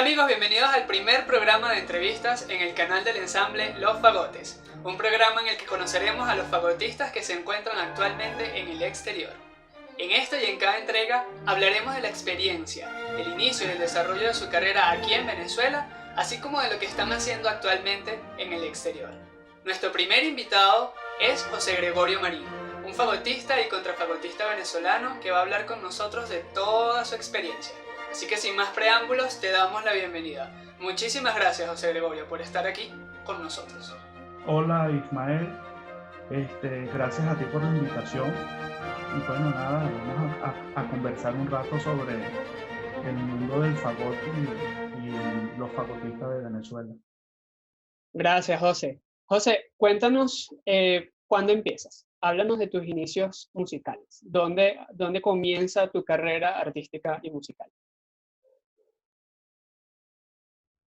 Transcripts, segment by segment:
amigos, bienvenidos al primer programa de entrevistas en el canal del ensamble Los Fagotes, un programa en el que conoceremos a los fagotistas que se encuentran actualmente en el exterior. En esta y en cada entrega hablaremos de la experiencia, el inicio y el desarrollo de su carrera aquí en Venezuela, así como de lo que están haciendo actualmente en el exterior. Nuestro primer invitado es José Gregorio Marín, un fagotista y contrafagotista venezolano que va a hablar con nosotros de toda su experiencia. Así que sin más preámbulos, te damos la bienvenida. Muchísimas gracias, José Gregorio, por estar aquí con nosotros. Hola Ismael, gracias a ti por la invitación y bueno, nada, vamos a conversar un rato sobre el mundo del fagot y los fagotistas de Venezuela. Gracias, José. José, cuéntanos cuándo empiezas. Háblanos de tus inicios musicales. ¿Dónde comienza tu carrera artística y musical?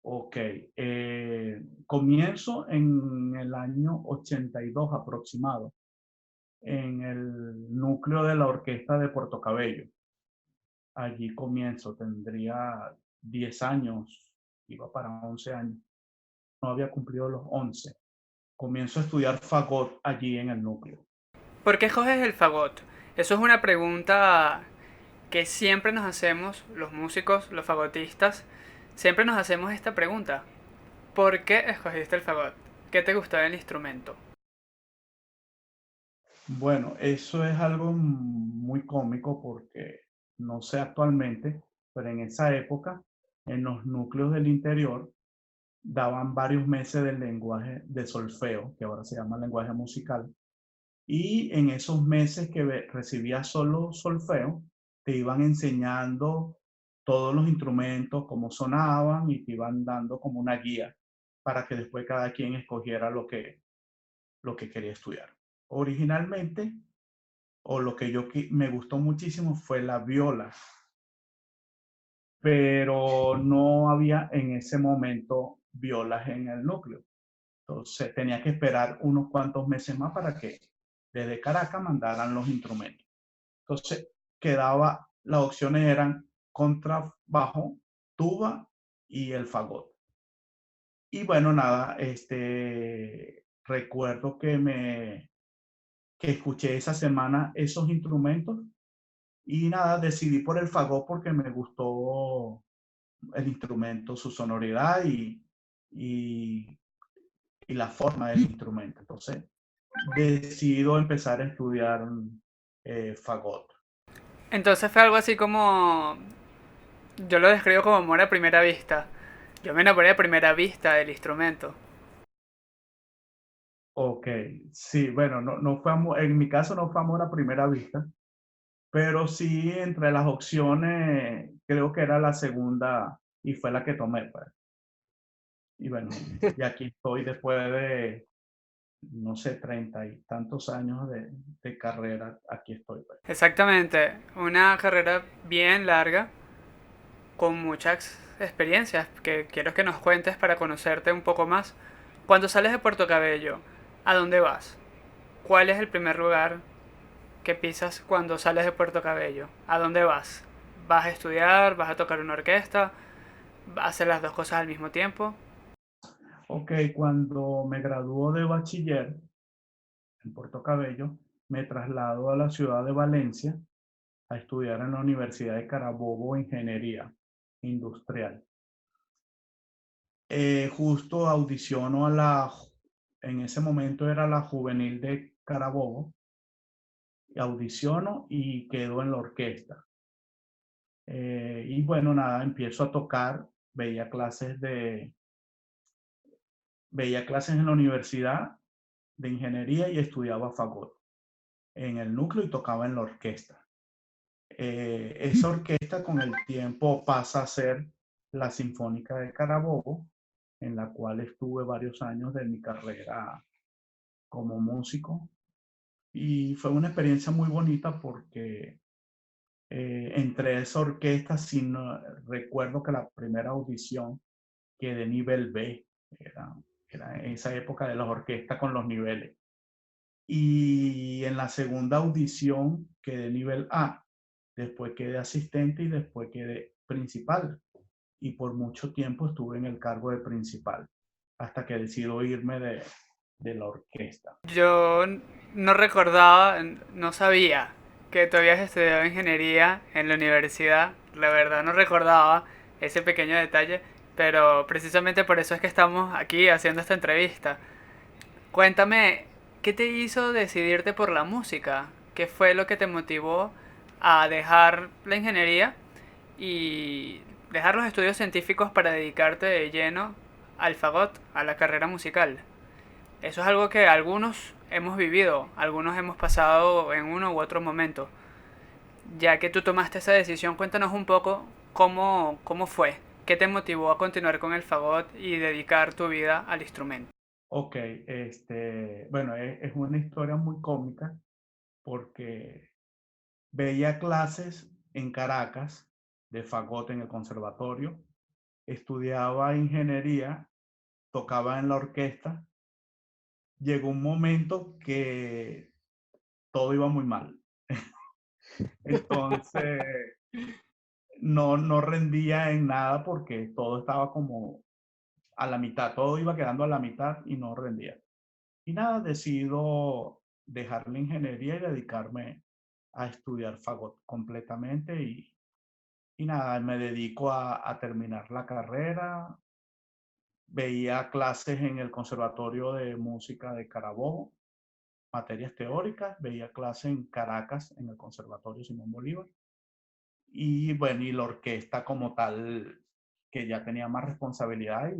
Ok, comienzo en el año 82 aproximado, en el núcleo de la orquesta de Puerto Cabello. Allí comienzo, tendría 10 años, iba para 11 años, no había cumplido los 11. Comienzo a estudiar fagot allí en el núcleo. ¿Por qué escoges el fagot? Eso es una pregunta que siempre nos hacemos los músicos, los fagotistas. Siempre nos hacemos esta pregunta. ¿Por qué escogiste el fagot? ¿Qué te gustó del instrumento? Bueno, eso es algo muy cómico porque no sé actualmente, pero en esa época, en los núcleos del interior, daban varios meses del lenguaje de solfeo, que ahora se llama lenguaje musical, y en esos meses que recibías solo solfeo, te iban enseñando todos los instrumentos, cómo sonaban, y te iban dando como una guía para que después cada quien escogiera lo que quería estudiar. Originalmente, o lo que me gustó muchísimo fue la viola, pero no había en ese momento violas en el núcleo. Entonces tenía que esperar unos cuantos meses más para que desde Caracas mandaran los instrumentos. Entonces las opciones eran contrabajo, tuba y el fagot. Y bueno, nada, recuerdo que escuché esa semana esos instrumentos y nada, decidí por el fagot porque me gustó el instrumento, su sonoridad y, y la forma del instrumento. Entonces, decido empezar a estudiar fagot. Entonces fue algo así como... Yo lo describo como amor a primera vista. Yo me enamoré a primera vista del instrumento. Ok, sí, bueno, no fue amor, en mi caso no fue amor a primera vista, pero sí entre las opciones creo que era la segunda y fue la que tomé, pues. Y bueno, y aquí estoy después de, no sé, 30 y tantos años de carrera, aquí estoy, pues. Exactamente, una carrera bien larga, con muchas experiencias que quiero que nos cuentes para conocerte un poco más. Cuando sales de Puerto Cabello, ¿a dónde vas? ¿Cuál es el primer lugar que pisas cuando sales de Puerto Cabello? ¿A dónde vas? ¿Vas a estudiar? ¿Vas a tocar una orquesta? ¿Vas a hacer las dos cosas al mismo tiempo? Ok, cuando me graduó de bachiller en Puerto Cabello, me traslado a la ciudad de Valencia a estudiar en la Universidad de Carabobo Ingeniería Industrial. Justo audiciono en ese momento era la juvenil de Carabobo, audiciono y quedo en la orquesta. Y bueno, nada, empiezo a tocar, veía clases veía clases en la universidad de ingeniería y estudiaba fagot en el núcleo y tocaba en la orquesta. Esa orquesta con el tiempo pasa a ser la Sinfónica de Carabobo, en la cual estuve varios años de mi carrera como músico. Y fue una experiencia muy bonita porque entre esa orquesta, recuerdo que la primera audición quedé nivel B, era, era en esa época de las orquestas con los niveles. Y en la segunda audición quedé nivel A, después quedé asistente y después quedé principal. y por mucho tiempo estuve en el cargo de principal, hasta que decido irme de la orquesta. Yo no recordaba, no sabía que tú habías estudiado ingeniería en la universidad. La verdad no recordaba ese pequeño detalle, pero precisamente por eso es que estamos aquí haciendo esta entrevista. Cuéntame, ¿qué te hizo decidirte por la música? ¿Qué fue lo que te motivó a dejar la ingeniería y dejar los estudios científicos para dedicarte de lleno al fagot, a la carrera musical? Eso es algo que algunos hemos vivido, algunos hemos pasado en uno u otro momento. Ya que tú tomaste esa decisión, cuéntanos un poco cómo fue, qué te motivó a continuar con el fagot y dedicar tu vida al instrumento. Ok, bueno, es una historia muy cómica porque veía clases en Caracas de fagot en el conservatorio, estudiaba ingeniería, tocaba en la orquesta. Llegó un momento que todo iba muy mal. Entonces, no rendía en nada porque todo estaba como a la mitad, todo iba quedando a la mitad y no rendía. Y nada, decido dejar la ingeniería y dedicarme a estudiar fagot completamente y nada, me dedico a terminar la carrera. Veía clases en el Conservatorio de Música de Carabobo, materias teóricas, veía clases en Caracas, en el Conservatorio Simón Bolívar. Y bueno, y la orquesta como tal, que ya tenía más responsabilidad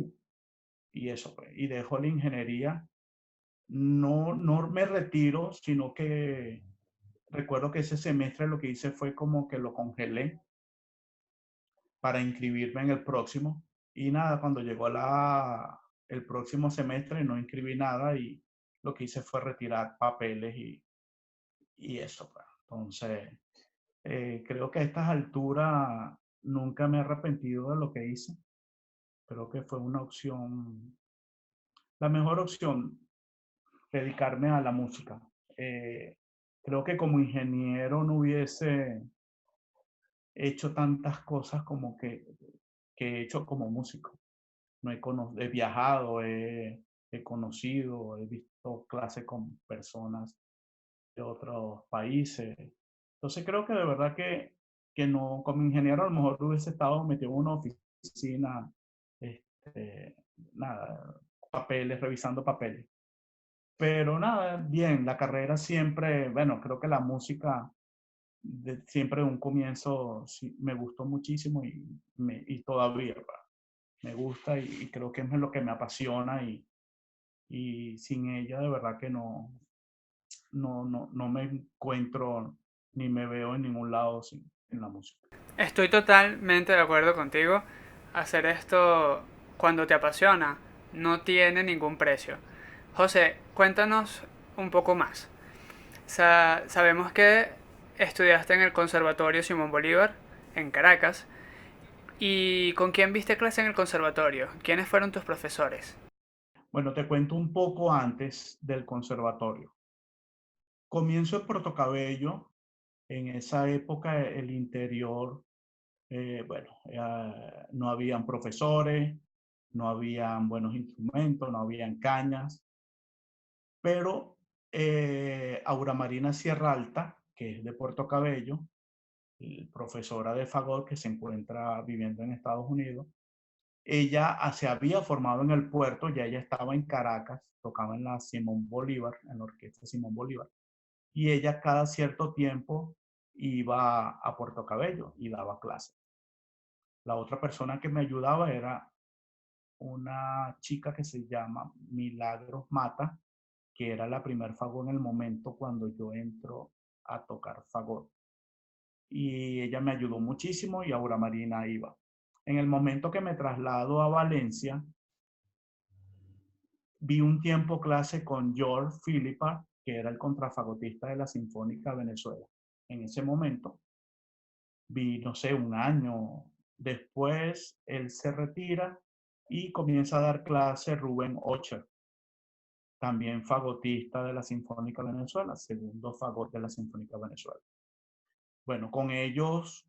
y eso, pues. Y dejo la ingeniería. No me retiro, sino que recuerdo que ese semestre lo que hice fue como que lo congelé para inscribirme en el próximo. Y nada, cuando llegó el próximo semestre no inscribí nada y lo que hice fue retirar papeles y eso, pues. Entonces, creo que a estas alturas nunca me he arrepentido de lo que hice. Creo que fue una opción, la mejor opción, dedicarme a la música. Eh, Creo que como ingeniero no hubiese hecho tantas cosas como que he hecho como músico. No he viajado, he conocido, he visto clases con personas de otros países. Entonces creo que de verdad que no, como ingeniero a lo mejor hubiese estado metido en una oficina, este, nada, papeles, revisando papeles. Pero nada, bien, la carrera siempre, bueno, creo que la música siempre de un comienzo sí, me gustó muchísimo y todavía me gusta y creo que es lo que me apasiona y sin ella de verdad que no me encuentro ni me veo en ningún lado sin, en la música. Estoy totalmente de acuerdo contigo. Hacer esto cuando te apasiona no tiene ningún precio. José, cuéntanos un poco más. Sabemos que estudiaste en el Conservatorio Simón Bolívar, en Caracas. ¿Y con quién viste clase en el conservatorio? ¿Quiénes fueron tus profesores? Bueno, te cuento un poco antes del conservatorio. Comienzo en Portocabello. En esa época el interior, bueno, no habían profesores, no habían buenos instrumentos, no habían cañas, pero Aura Marina Sierra Alta, que es de Puerto Cabello, profesora de fagot que se encuentra viviendo en Estados Unidos, ella se había formado en el puerto, ya ella estaba en Caracas, tocaba en la Simón Bolívar, en la orquesta Simón Bolívar, y ella cada cierto tiempo iba a Puerto Cabello y daba clases. La otra persona que me ayudaba era una chica que se llama Milagros Mata, que era la primer fagot en el momento cuando yo entro a tocar fagot. Y ella me ayudó muchísimo y Aura Marina iba. En el momento que me traslado a Valencia, vi un tiempo clase con George Philippa, que era el contrafagotista de la Sinfónica Venezuela. En ese momento, vi, no sé, un año después, él se retira y comienza a dar clase Rubén Ocher, también fagotista de la Sinfónica Venezuela, segundo fagot de la Sinfónica Venezuela. Bueno, con ellos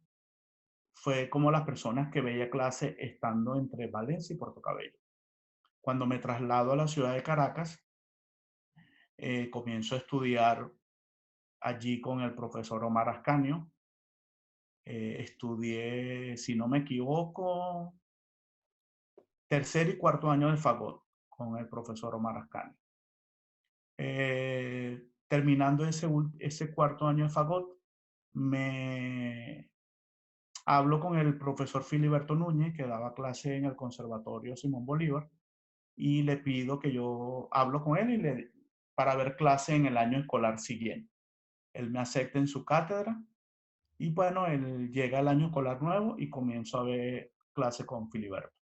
fue como las personas que veía clase estando entre Valencia y Puerto Cabello. Cuando me traslado a la ciudad de Caracas, comienzo a estudiar allí con el profesor Omar Ascanio. Estudié, si no me equivoco, tercer y cuarto año de fagot con el profesor Omar Ascanio. Terminando ese cuarto año de fagot, me hablo con el profesor Filiberto Núñez, que daba clase en el Conservatorio Simón Bolívar, y le pido que yo hablo con él para ver clase en el año escolar siguiente. Él me acepta en su cátedra y bueno, él llega el año escolar nuevo y comienzo a ver clase con Filiberto,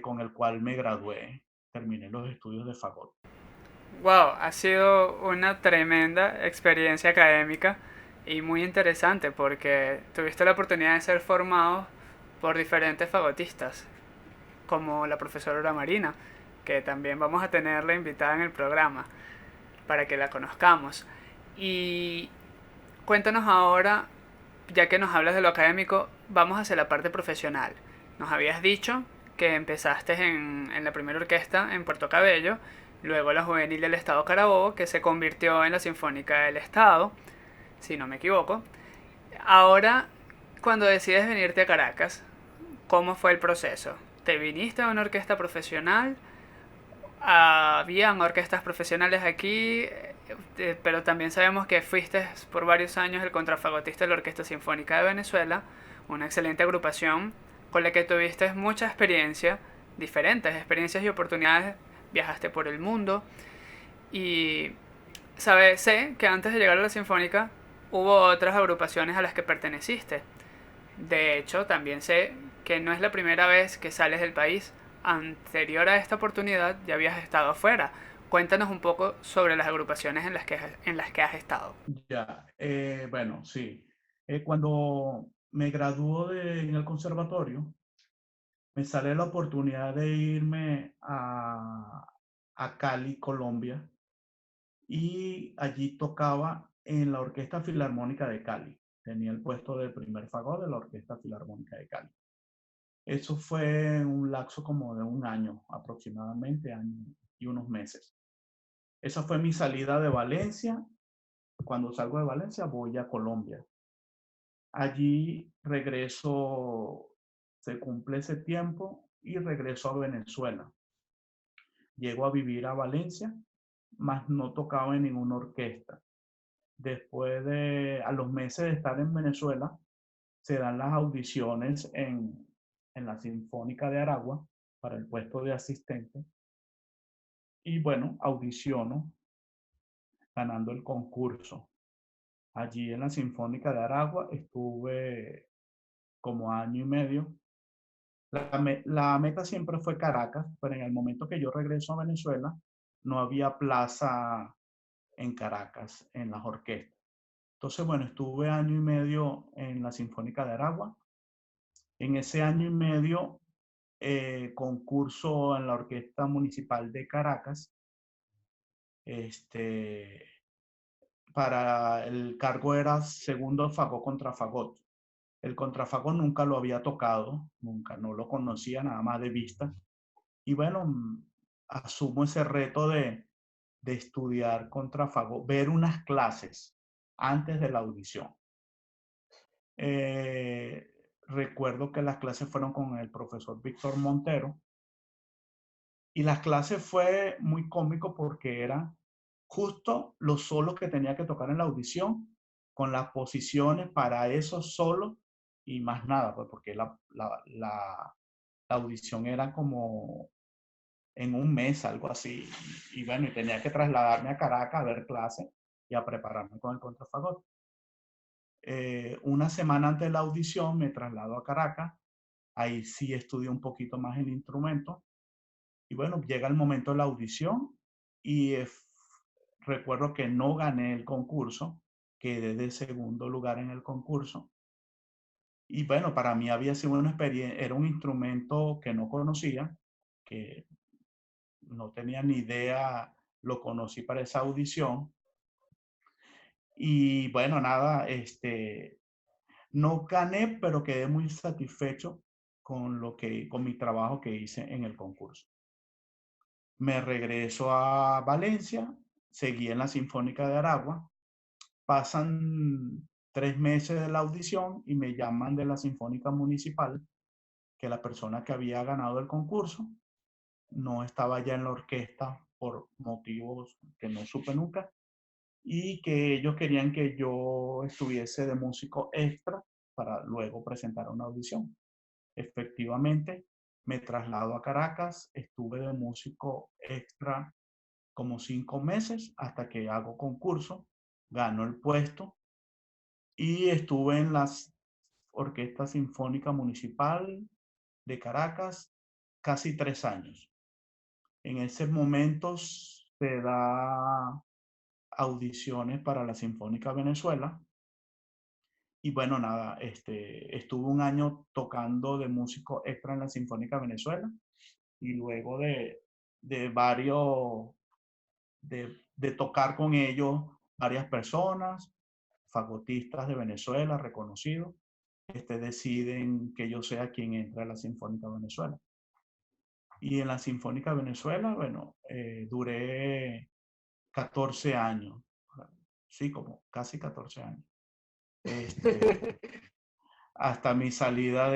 con el cual me gradué, terminé los estudios de fagot. Wow, ha sido una tremenda experiencia académica y muy interesante porque tuviste la oportunidad de ser formado por diferentes fagotistas, como la profesora Marina, que también vamos a tenerla invitada en el programa para que la conozcamos. Y cuéntanos ahora, ya que nos hablas de lo académico, vamos hacia la parte profesional. Nos habías dicho que empezaste en la primera orquesta en Puerto Cabello, luego la juvenil del Estado Carabobo, que se convirtió en la Sinfónica del Estado, si no me equivoco. Ahora, cuando decides venirte a Caracas, ¿cómo fue el proceso? ¿Te viniste a una orquesta profesional? Habían orquestas profesionales aquí, pero también sabemos que fuiste por varios años el contrafagotista de la Orquesta Sinfónica de Venezuela, una excelente agrupación con la que tuviste mucha experiencia, diferentes experiencias y oportunidades, viajaste por el mundo y sé que antes de llegar a la Sinfónica hubo otras agrupaciones a las que perteneciste. De hecho, también sé que no es la primera vez que sales del país. Anterior a esta oportunidad ya habías estado afuera. Cuéntanos un poco sobre las agrupaciones en las que has estado. Ya, bueno, sí. Cuando me graduó en el conservatorio, me sale la oportunidad de irme a Cali, Colombia, y allí tocaba en la Orquesta Filarmónica de Cali. Tenía el puesto de primer fagot de la Orquesta Filarmónica de Cali. Eso fue un lapso como de un año aproximadamente, año y unos meses. Esa fue mi salida de Valencia. Cuando salgo de Valencia voy a Colombia. Allí regreso, se cumple ese tiempo y regreso a Venezuela. Llego a vivir a Valencia, mas no tocaba en ninguna orquesta. A los meses de estar en Venezuela, se dan las audiciones en la Sinfónica de Aragua para el puesto de asistente. Y bueno, audiciono ganando el concurso. Allí en la Sinfónica de Aragua estuve como año y medio. La meta siempre fue Caracas, pero en el momento que yo regreso a Venezuela, no había plaza en Caracas, en las orquestas. Entonces, bueno, estuve año y medio en la Sinfónica de Aragua. En ese año y medio, concurso en la Orquesta Municipal de Caracas. Este, para el cargo era segundo fagot contra fagot. El contrafagot nunca lo había tocado, nunca, no lo conocía nada más de vista. Y bueno, asumo ese reto de estudiar contrafagot, ver unas clases antes de la audición. Recuerdo que las clases fueron con el profesor Víctor Montero y las clases fue muy cómico porque eran justo los solos que tenía que tocar en la audición con las posiciones para esos solos y más nada, pues porque la audición era como en un mes, algo así. Y bueno, y tenía que trasladarme a Caracas a ver clases y a prepararme con el contrafagot. Una semana antes de la audición me traslado a Caracas. Ahí sí estudié un poquito más el instrumento. Y bueno, llega el momento de la audición y recuerdo que no gané el concurso, quedé de segundo lugar en el concurso. Y bueno, para mí había sido una experiencia, era un instrumento que no conocía, que no tenía ni idea, lo conocí para esa audición. Y bueno, nada, No gané, pero quedé muy satisfecho con mi trabajo que hice en el concurso. Me regreso a Valencia, seguí en la Sinfónica de Aragua, pasan 3 meses de la audición y me llaman de la Sinfónica Municipal que la persona que había ganado el concurso no estaba ya en la orquesta por motivos que no supe nunca y que ellos querían que yo estuviese de músico extra para luego presentar una audición. Efectivamente, me traslado a Caracas, estuve de músico extra como 5 meses hasta que hago concurso, gano el puesto y estuve en la Orquesta Sinfónica Municipal de Caracas casi 3 años. En ese momento se da audiciones para la Sinfónica Venezuela. Y bueno, nada, estuve un año tocando de músico extra en la Sinfónica Venezuela y luego de varios, de tocar con ellos varias personas, fagotistas de Venezuela reconocidos, deciden que yo sea quien entre a la Sinfónica Venezuela. Y en la Sinfónica Venezuela, bueno, duré 14 años, sí, como casi 14 años, hasta mi salida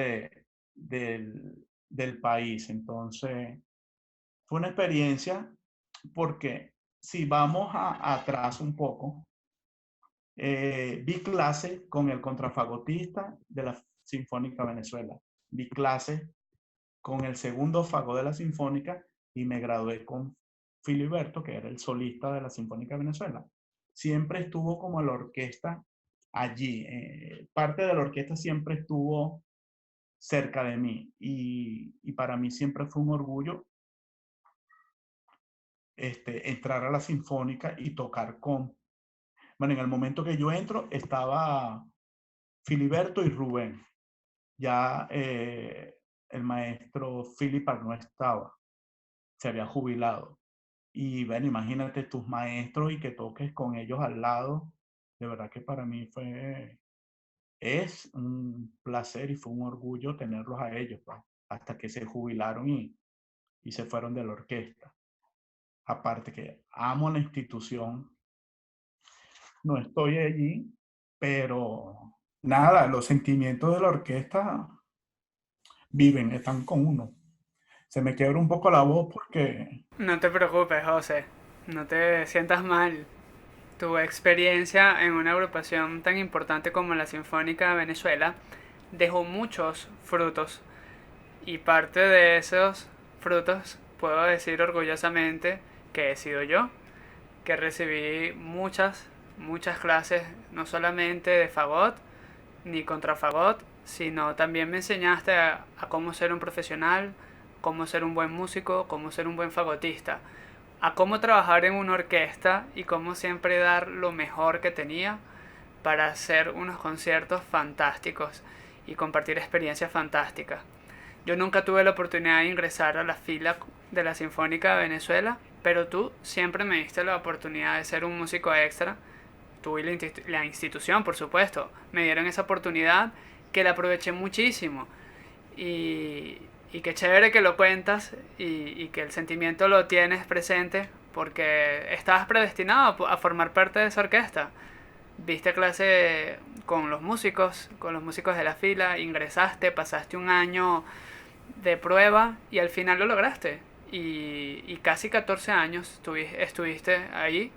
del país. Entonces, fue una experiencia porque si vamos atrás un poco, vi clase con el contrafagotista de la Sinfónica Venezuela, vi clase con el segundo fagot de la Sinfónica y me gradué con Filiberto, que era el solista de la Sinfónica Venezuela. Siempre estuvo como la orquesta allí, parte de la orquesta siempre estuvo cerca de mí y para mí siempre fue un orgullo entrar a la Sinfónica y tocar con... Bueno, en el momento que yo entro estaba Filiberto y Rubén. Ya el maestro Philippa no estaba, se había jubilado. Y bueno, imagínate tus maestros y que toques con ellos al lado. De verdad que para mí es un placer y fue un orgullo tenerlos a ellos, pues, hasta que se jubilaron y se fueron de la orquesta. Aparte que amo la institución, no estoy allí, pero nada, los sentimientos de la orquesta viven, están con uno. Se me quiebra un poco la voz porque No te preocupes, José, no te sientas mal. Tu experiencia en una agrupación tan importante como la Sinfónica de Venezuela dejó muchos frutos y parte de esos frutos puedo decir orgullosamente que he sido yo, que recibí muchas clases, no solamente de fagot ni contrafagot, sino también me enseñaste a cómo ser un profesional, cómo ser un buen músico, cómo ser un buen fagotista, a cómo trabajar en una orquesta y cómo siempre dar lo mejor que tenía para hacer unos conciertos fantásticos y compartir experiencias fantásticas. Yo nunca tuve la oportunidad de ingresar a la fila de la Sinfónica de Venezuela, pero tú siempre me diste la oportunidad de ser un músico extra. Tú y la institución, por supuesto, me dieron esa oportunidad que la aproveché muchísimo. Y qué chévere que lo cuentas y que el sentimiento lo tienes presente porque estabas predestinado a formar parte de esa orquesta. Viste clase con los músicos de la fila, ingresaste, pasaste un año de prueba y al final lo lograste. Y casi 14 años estuviste ahí,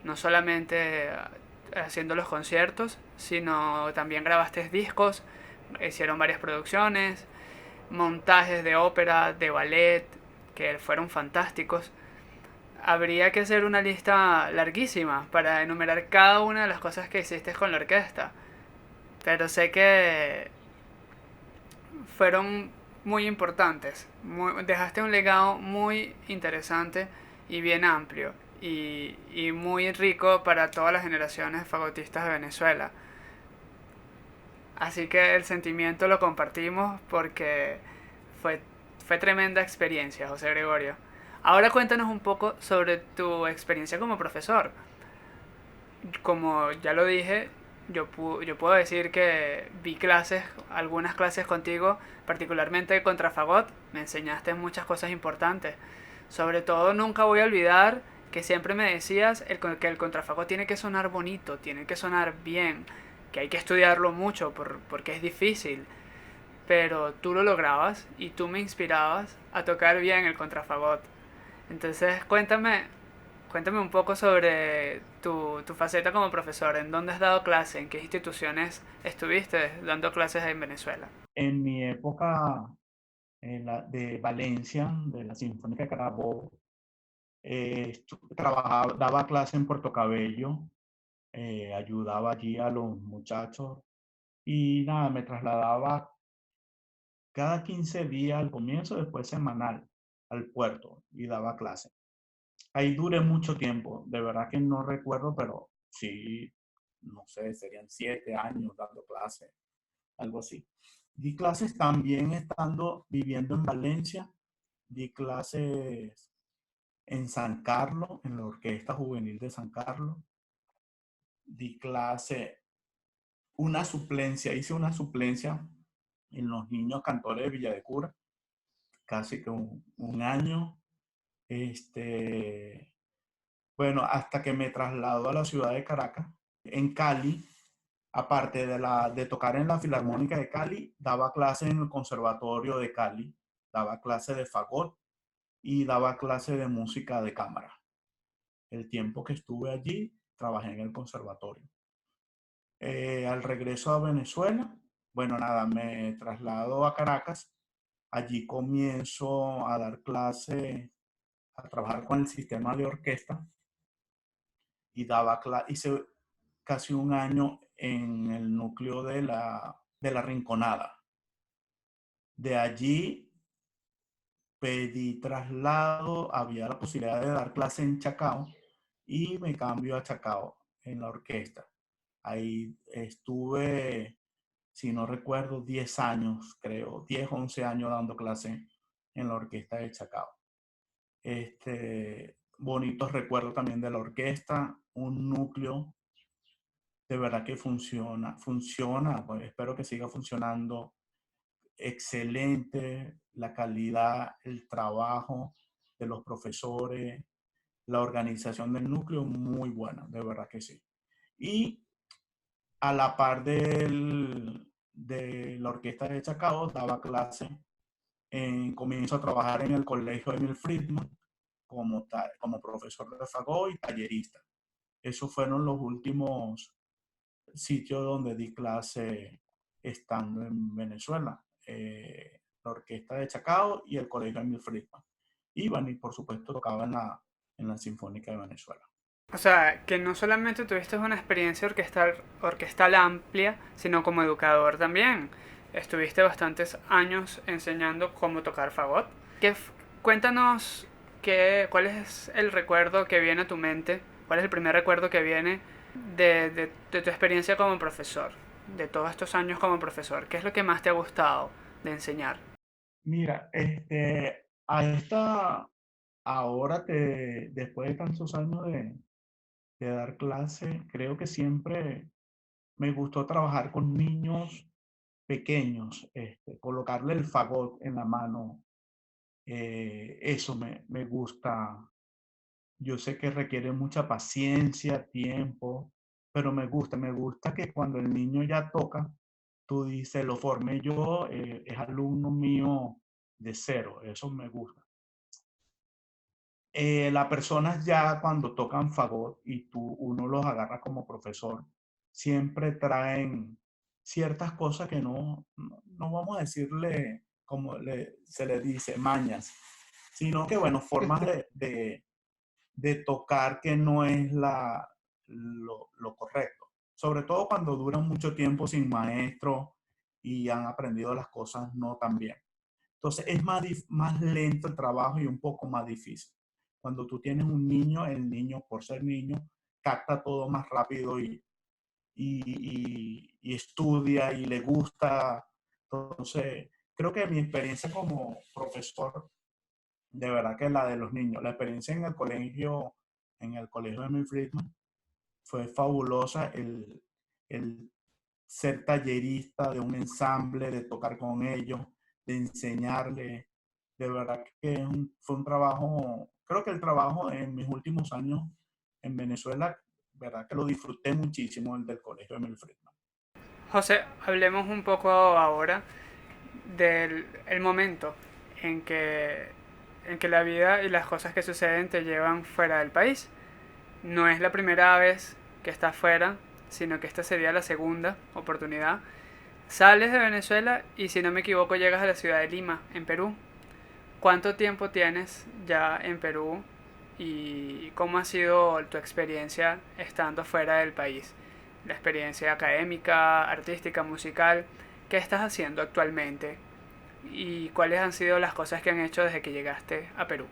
no solamente haciendo los conciertos, sino también grabaste discos, hicieron varias producciones, montajes de ópera, de ballet, que fueron fantásticos. Habría que hacer una lista larguísima para enumerar cada una de las cosas que hiciste con la orquesta. Pero sé que fueron muy importantes. Dejaste un legado muy interesante y bien amplio. Y muy rico para todas las generaciones de fagotistas de Venezuela. Así que el sentimiento lo compartimos porque fue, fue tremenda experiencia, José Gregorio. Ahora cuéntanos un poco sobre tu experiencia como profesor. Como ya lo dije, yo puedo decir que vi clases, algunas clases contigo, particularmente de contrafagot, me enseñaste muchas cosas importantes. Sobre todo nunca voy a olvidar que siempre me decías que el contrafagot tiene que sonar bonito, tiene que sonar bien, que hay que estudiarlo mucho porque es difícil, pero tú lo lograbas y tú me inspirabas a tocar bien el contrafagot. Entonces cuéntame un poco sobre tu faceta como profesor, en dónde has dado clase, en qué instituciones estuviste dando clases en Venezuela. En mi época de Valencia, de la Sinfónica de Carabobo, trabajaba, daba clase en Puerto Cabello, ayudaba allí a los muchachos y nada, me trasladaba cada 15 días al comienzo, después semanal al puerto y daba clase. Ahí duré mucho tiempo, de verdad que no recuerdo, pero sí, no sé, serían 7 años dando clase, algo así. Di clases también estando viviendo en Valencia, di clases en San Carlos, en la Orquesta Juvenil de San Carlos, di clase, hice una suplencia en los niños cantores de Villa de Cura, casi que un año. Este, bueno, hasta que me trasladó a la ciudad de Caracas, en Cali, aparte de tocar en la Filarmónica de Cali, daba clase en el Conservatorio de Cali, daba clase de fagot y daba clase de música de cámara. El tiempo que estuve allí, trabajé en el conservatorio. Al regreso a Venezuela, bueno, nada, me traslado a Caracas. Allí comienzo a dar clase, a trabajar con el sistema de orquesta y hice casi un año en el núcleo de la Rinconada. De allí pedí traslado, había la posibilidad de dar clase en Chacao y me cambio a Chacao en la orquesta. Ahí estuve, si no recuerdo, 10 años, creo, 10, 11 años dando clase en la orquesta de Chacao. Bonitos recuerdos también de la orquesta, un núcleo de verdad que funciona, pues espero que siga funcionando excelente, la calidad, el trabajo de los profesores, la organización del núcleo muy buena, de verdad que sí. Y a la par de la orquesta de Chacao, daba clase, comienzo a trabajar en el colegio Emil Friedman como profesor de fagot y tallerista. Esos fueron los últimos sitios donde di clase estando en Venezuela. La orquesta de Chacao y el colegio Emil Friedman. Iban y por supuesto tocaba en la Sinfónica de Venezuela. O sea, que no solamente tuviste una experiencia orquestal amplia, sino como educador también. Estuviste bastantes años enseñando cómo tocar fagot. Cuéntanos cuál es el recuerdo que viene a tu mente, cuál es el primer recuerdo que viene de tu experiencia como profesor, de todos estos años como profesor. ¿Qué es lo que más te ha gustado de enseñar? Mira, ahora después de tantos años de dar clase, creo que siempre me gustó trabajar con niños pequeños, colocarle el fagot en la mano, eso me gusta. Yo sé que requiere mucha paciencia, tiempo, pero me gusta que cuando el niño ya toca, tú dices, lo formé yo, es alumno mío de cero, eso me gusta. Las personas ya cuando tocan fagot y uno los agarra como profesor, siempre traen ciertas cosas que no vamos a decirle, como se le dice, mañas, sino que, bueno, formas de tocar que no es lo correcto. Sobre todo cuando duran mucho tiempo sin maestro y han aprendido las cosas no tan bien. Entonces es más lento el trabajo y un poco más difícil. Cuando tú tienes un niño, el niño, por ser niño, capta todo más rápido y estudia y le gusta. Entonces, creo que mi experiencia como profesor, de verdad que la de los niños, la experiencia en el colegio de Emil Friedman, fue fabulosa. el ser tallerista de un ensamble, de tocar con ellos, de enseñarle. De verdad que fue un trabajo, creo que el trabajo en mis últimos años en Venezuela, verdad que lo disfruté muchísimo el del colegio de Emil Friedman. José, hablemos un poco ahora del el momento en en que la vida y las cosas que suceden te llevan fuera del país. No es la primera vez que estás fuera, sino que esta sería la segunda oportunidad. Sales de Venezuela y si no me equivoco llegas a la ciudad de Lima, en Perú. ¿Cuánto tiempo tienes ya en Perú y cómo ha sido tu experiencia estando fuera del país? La experiencia académica, artística, musical. ¿Qué estás haciendo actualmente? ¿Y cuáles han sido las cosas que han hecho desde que llegaste a Perú?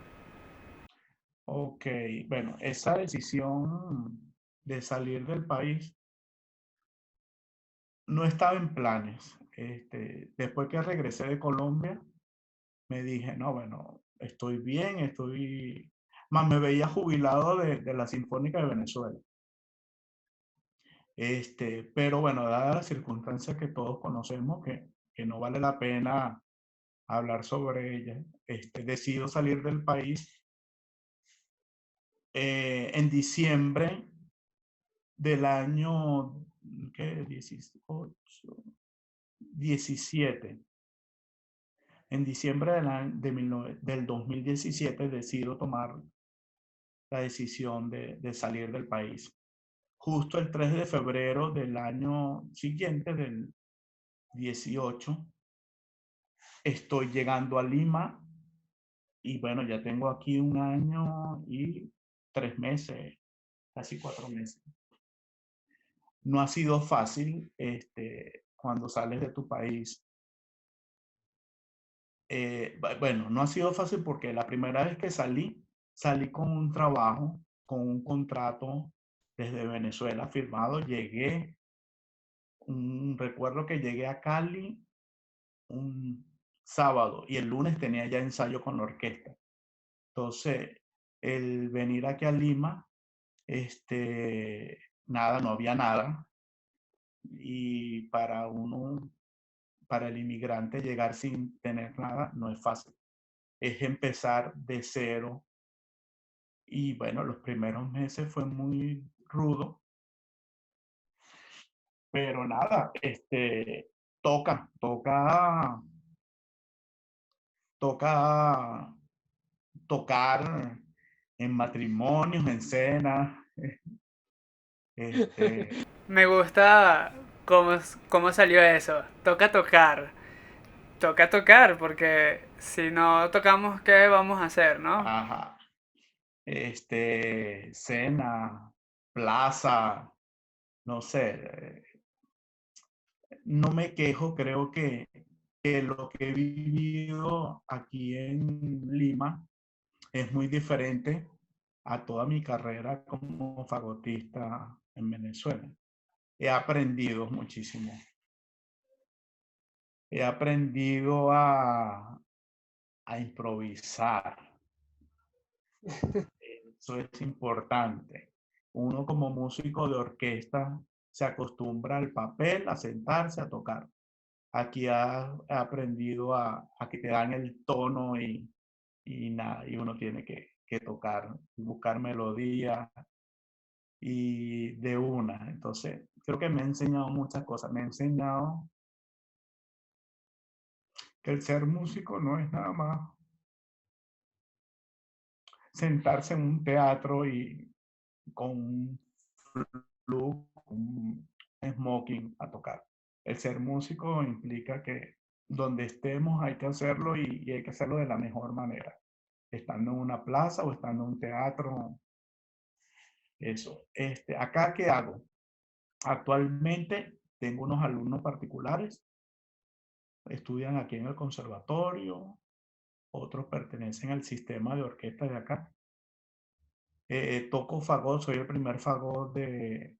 Ok, bueno, esa decisión de salir del país no estaba en planes. Después que regresé de Colombia, me dije, no, bueno, estoy bien, más me veía jubilado de la Sinfónica de Venezuela. Pero bueno, dadas las circunstancias que todos conocemos, que no vale la pena hablar sobre ellas, decido salir del país en diciembre del año, ¿qué? 18, 17. En diciembre del 2017 decido tomar la decisión de salir del país. Justo el 3 de febrero del año siguiente, del 18, estoy llegando a Lima y bueno, ya tengo aquí un año y 3 meses, casi 4 meses. No ha sido fácil cuando sales de tu país. Bueno, no ha sido fácil porque la primera vez que salí con un trabajo, con un contrato desde Venezuela firmado. Recuerdo que llegué a Cali un sábado y el lunes tenía ya ensayo con la orquesta. Entonces, el venir aquí a Lima, nada, no había nada. Y para el inmigrante llegar sin tener nada no es fácil. Es empezar de cero. Y bueno, los primeros meses fue muy rudo, pero nada, toca, toca tocar en matrimonios, en cenas. Este, Me gusta cómo salió eso. Toca tocar. Toca tocar, porque si no tocamos, ¿qué vamos a hacer, no? ajá, cena, plaza, no sé, no me quejo, creo que lo que he vivido aquí en Lima es muy diferente a toda mi carrera como fagotista en Venezuela. He aprendido muchísimo. He aprendido a improvisar. Eso es importante. Uno como músico de orquesta se acostumbra al papel, a sentarse, a tocar. Aquí he aprendido a que te dan el tono nada, y uno tiene que tocar, buscar melodía y de una. Entonces, creo que me ha enseñado muchas cosas. Me ha enseñado que el ser músico no es nada más sentarse en un teatro y con un look, un smoking a tocar. El ser músico implica que donde estemos hay que hacerlo y hay que hacerlo de la mejor manera. Estando en una plaza o estando en un teatro, eso. Acá, ¿qué hago? Actualmente tengo unos alumnos particulares, estudian aquí en el conservatorio, otros pertenecen al sistema de orquesta de acá. Toco fagot, soy el primer fagot de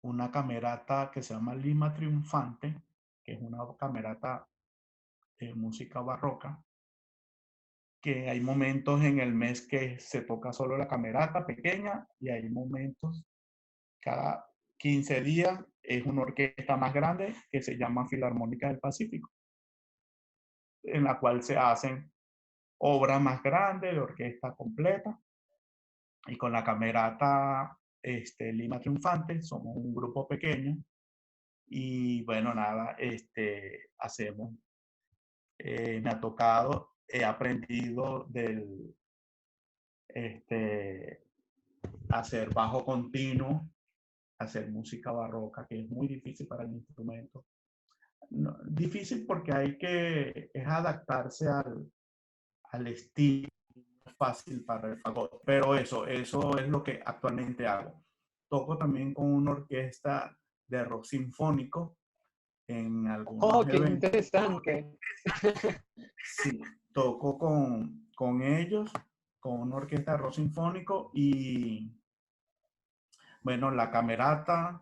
una camerata que se llama Lima Triunfante, que es una camerata de música barroca, que hay momentos en el mes que se toca solo la camerata pequeña y hay momentos, 15 días es una orquesta más grande que se llama Filarmónica del Pacífico, en la cual se hacen obras más grandes de orquesta completa. Y con la camerata Lima Triunfante, somos un grupo pequeño. Y bueno, nada, hacemos, me ha tocado, he aprendido este, hacer bajo continuo, hacer música barroca, que es muy difícil para el instrumento. No, difícil porque es adaptarse al estilo fácil para el fagot, pero eso es lo que actualmente hago. Toco también con una orquesta de rock sinfónico en Oh, algunos qué eventos. interesante. Sí, toco con ellos, con una orquesta de rock sinfónico y bueno, la camerata,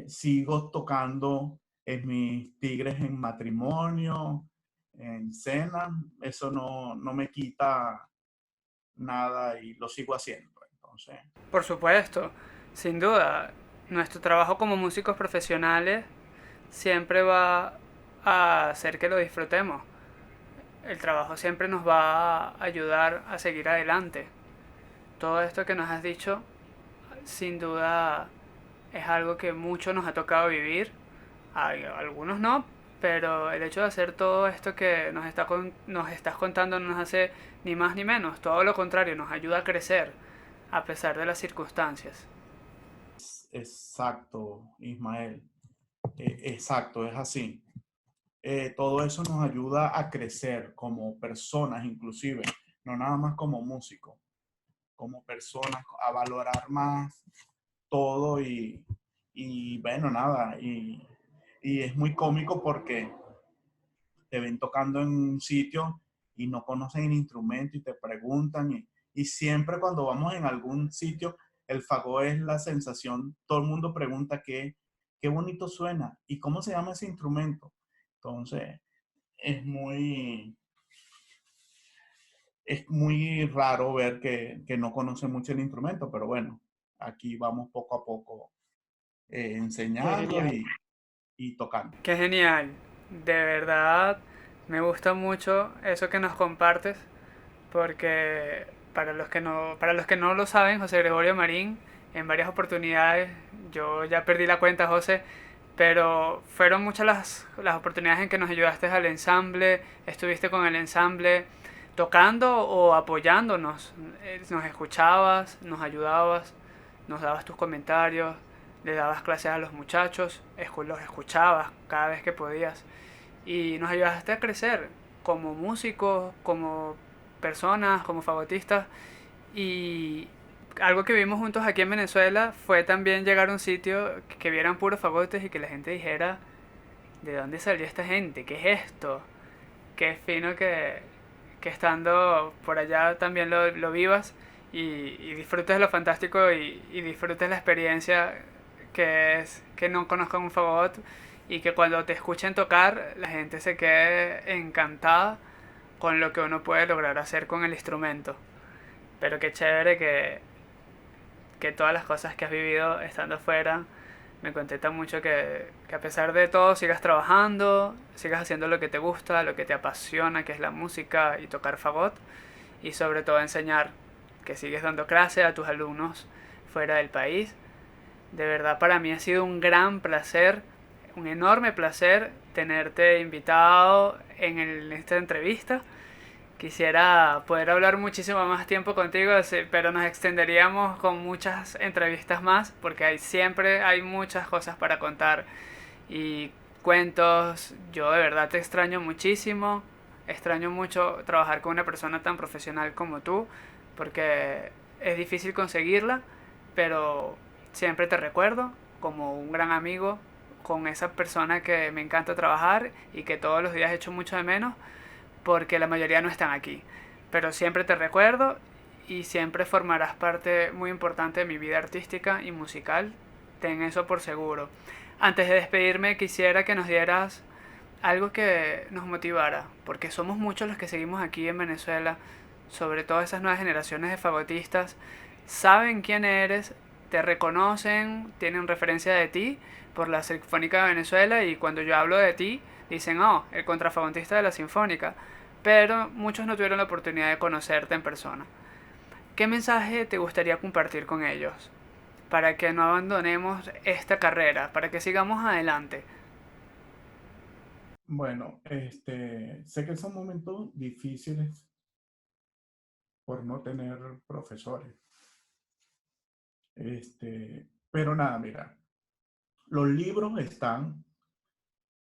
sigo tocando en mis tigres en matrimonio, en cena, eso no me quita nada y lo sigo haciendo. Entonces, Por supuesto, sin duda, nuestro trabajo como músicos profesionales siempre va a hacer que lo disfrutemos. El trabajo siempre nos va a ayudar a seguir adelante. Todo esto que nos has dicho, sin duda, es algo que mucho nos ha tocado vivir. A algunos no, pero el hecho de hacer todo esto que nos estás contando no nos hace ni más ni menos. Todo lo contrario, nos ayuda a crecer a pesar de las circunstancias. exacto, Ismael, exacto, es así. Todo eso nos ayuda a crecer como personas, inclusive, no nada más como músicos, como personas, a valorar más todo y bueno, nada, y es muy cómico porque te ven tocando en un sitio y no conocen el instrumento y te preguntan y siempre cuando vamos en algún sitio, el fagot es la sensación, todo el mundo pregunta qué bonito suena y cómo se llama ese instrumento. Entonces, es muy, es muy raro ver que no conocen mucho el instrumento, pero bueno, aquí vamos poco a poco Qué enseñando genial. y tocando. Qué genial. De verdad, me gusta mucho eso que nos compartes, porque para los que no lo saben, José Gregorio Marín, en varias oportunidades, yo ya perdí la cuenta, José, pero fueron muchas las oportunidades en que nos ayudaste al ensamble, estuviste con el ensamble tocando o apoyándonos, nos escuchabas, nos ayudabas, nos dabas tus comentarios, le dabas clases a los muchachos, los escuchabas cada vez que podías y nos ayudaste a crecer como músicos, como personas, como fagotistas y algo que vimos juntos aquí en Venezuela fue también llegar a un sitio que vieran puros fagotes y que la gente dijera ¿de dónde salió esta gente? ¿Qué es esto? Qué fino que estando por allá también lo vivas y disfrutes lo fantástico y disfrutes la experiencia que es que no conozcan un fagot y que cuando te escuchen tocar la gente se quede encantada con lo que uno puede lograr hacer con el instrumento. Pero qué chévere que todas las cosas que has vivido estando afuera me contenta mucho que a pesar de todo sigas trabajando, sigas haciendo lo que te gusta, lo que te apasiona, que es la música y tocar fagot, y sobre todo enseñar, que sigues dando clase a tus alumnos fuera del país. De verdad para mí ha sido un gran placer, un enorme placer tenerte invitado en esta entrevista. Quisiera poder hablar muchísimo más tiempo contigo, pero nos extenderíamos con muchas entrevistas más porque siempre hay muchas cosas para contar y cuentos. Yo de verdad te extraño muchísimo, extraño mucho trabajar con una persona tan profesional como tú porque es difícil conseguirla, pero siempre te recuerdo como un gran amigo, con esa persona que me encanta trabajar y que todos los días echo mucho de menos porque la mayoría no están aquí. Pero siempre te recuerdo y siempre formarás parte muy importante de mi vida artística y musical. Ten eso por seguro. Antes de despedirme quisiera que nos dieras algo que nos motivara, porque somos muchos los que seguimos aquí en Venezuela, sobre todo esas nuevas generaciones de fagotistas, saben quién eres, te reconocen, tienen referencia de ti por la Sinfónica de Venezuela, y cuando yo hablo de ti dicen, oh, el contrafagontista de la Sinfónica, pero muchos no tuvieron la oportunidad de conocerte en persona. ¿Qué mensaje te gustaría compartir con ellos para que no abandonemos esta carrera, para que sigamos adelante? Bueno, sé que son momentos difíciles por no tener profesores. Pero nada, mira, los libros están,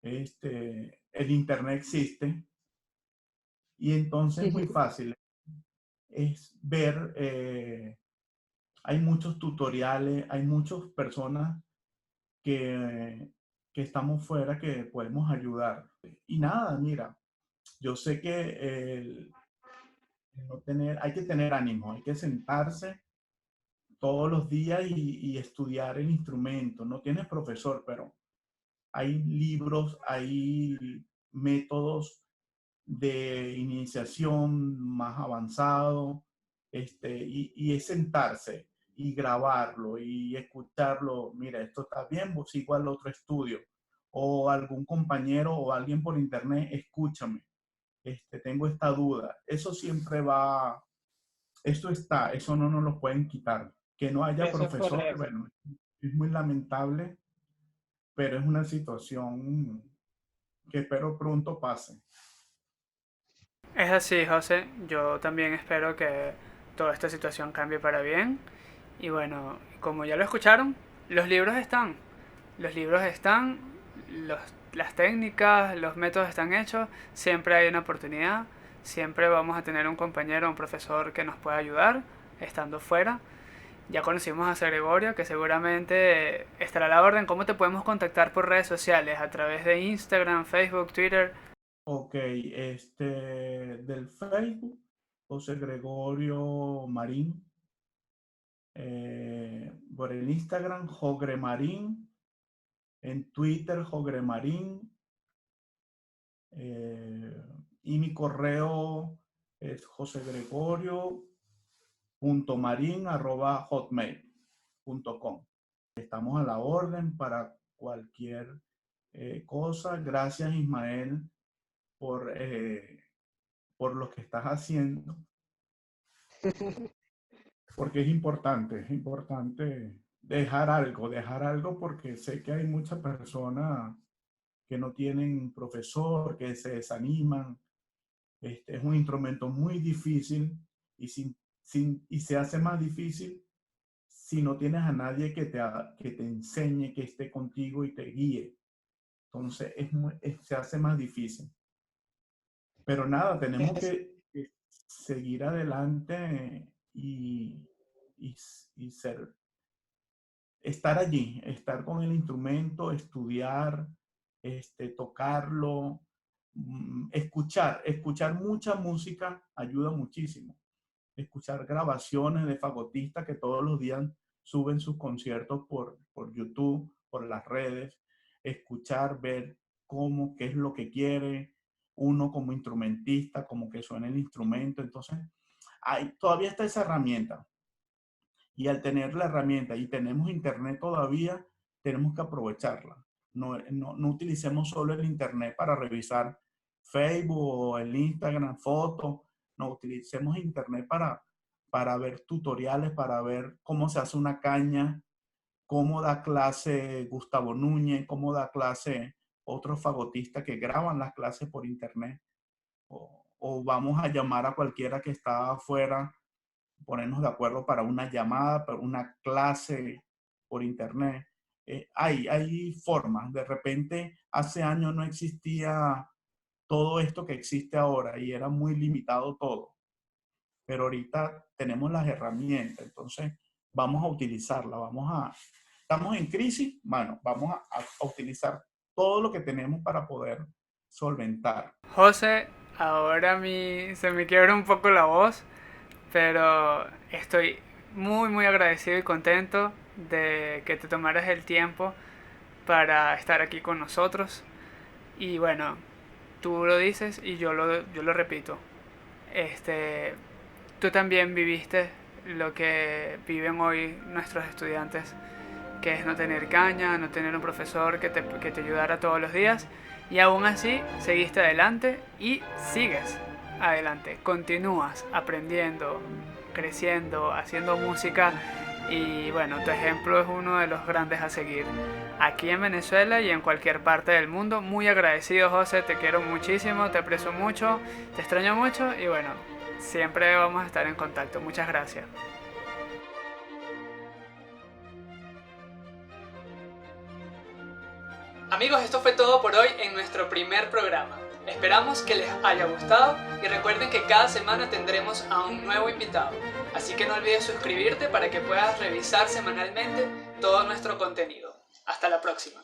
el internet existe y entonces es muy fácil. Es ver, hay muchos tutoriales, hay muchas personas que, que estamos fuera que podemos ayudar. Y nada, mira, yo sé que no tener, hay que tener ánimo, hay que sentarse todos los días y estudiar el instrumento. No tienes profesor, pero hay libros, hay métodos de iniciación más avanzado, y es sentarse y grabarlo y escucharlo. Mira, esto está bien, vos igual otro estudio. O algún compañero o alguien por internet, escúchame, tengo esta duda. Eso siempre va, esto está, eso no nos lo pueden quitar. Que no haya Eso es profesores, correcto. bueno, es muy lamentable, pero es una situación que espero pronto pase. Es así, José. Yo también espero que toda esta situación cambie para bien. Y bueno, como ya lo escucharon, los libros están. Los libros están, los, las técnicas, los métodos están hechos. Siempre hay una oportunidad. Siempre vamos a tener un compañero, un profesor que nos pueda ayudar estando fuera. Ya conocimos a Sir Gregorio, que seguramente estará a la orden. ¿Cómo te podemos contactar por redes sociales? A través de Instagram, Facebook, Twitter. Ok, del Facebook, José Gregorio Marín, por el Instagram, Jogre Marín, en Twitter, Jogre Marín, y mi correo es josegregorio.marin@hotmail.com. Estamos a la orden para cualquier cosa. Gracias, Ismael, por, eh, por lo que estás haciendo, porque es importante dejar algo porque sé que hay muchas personas que no tienen profesor, que se desaniman. Este es un instrumento muy difícil y, y se hace más difícil si no tienes a nadie que te enseñe, que esté contigo y te guíe. Entonces se hace más difícil. Pero nada, tenemos que seguir adelante y, y ser, estar allí, estar con el instrumento, estudiar, tocarlo, escuchar mucha música ayuda muchísimo. Escuchar grabaciones de fagotistas que todos los días suben sus conciertos por YouTube, por las redes, escuchar, ver qué es lo que quiere uno como instrumentista, como que suena el instrumento. Entonces, todavía está esa herramienta. Y al tener la herramienta y tenemos internet todavía, tenemos que aprovecharla. No utilicemos solo el internet para revisar Facebook o el Instagram, fotos. No, utilicemos internet para ver tutoriales, para ver cómo se hace una caña, cómo da clase Gustavo Núñez, cómo da clase otros fagotistas que graban las clases por internet. O vamos a llamar a cualquiera que está afuera, ponernos de acuerdo para una llamada, para una clase por internet. Hay formas. De repente, hace años no existía todo esto que existe ahora y era muy limitado todo. Pero ahorita tenemos las herramientas, entonces vamos a utilizarla, estamos en crisis, bueno, vamos a utilizar todo lo que tenemos para poder solventar. José, ahora a mí se me quiebra un poco la voz, pero estoy muy muy agradecido y contento de que te tomaras el tiempo para estar aquí con nosotros. Y bueno, tú lo dices y yo lo repito. Este, tú también viviste lo que viven hoy nuestros estudiantes, que es no tener caña, no tener un profesor que te ayudara todos los días, y aún así seguiste adelante y sigues adelante, continúas aprendiendo, creciendo, haciendo música, y bueno, tu ejemplo es uno de los grandes a seguir aquí en Venezuela y en cualquier parte del mundo. Muy agradecido, José, te quiero muchísimo, te aprecio mucho, te extraño mucho y bueno, siempre vamos a estar en contacto. Muchas gracias. Amigos, esto fue todo por hoy en nuestro primer programa. Esperamos que les haya gustado y recuerden que cada semana tendremos a un nuevo invitado. Así que no olvides suscribirte para que puedas revisar semanalmente todo nuestro contenido. Hasta la próxima.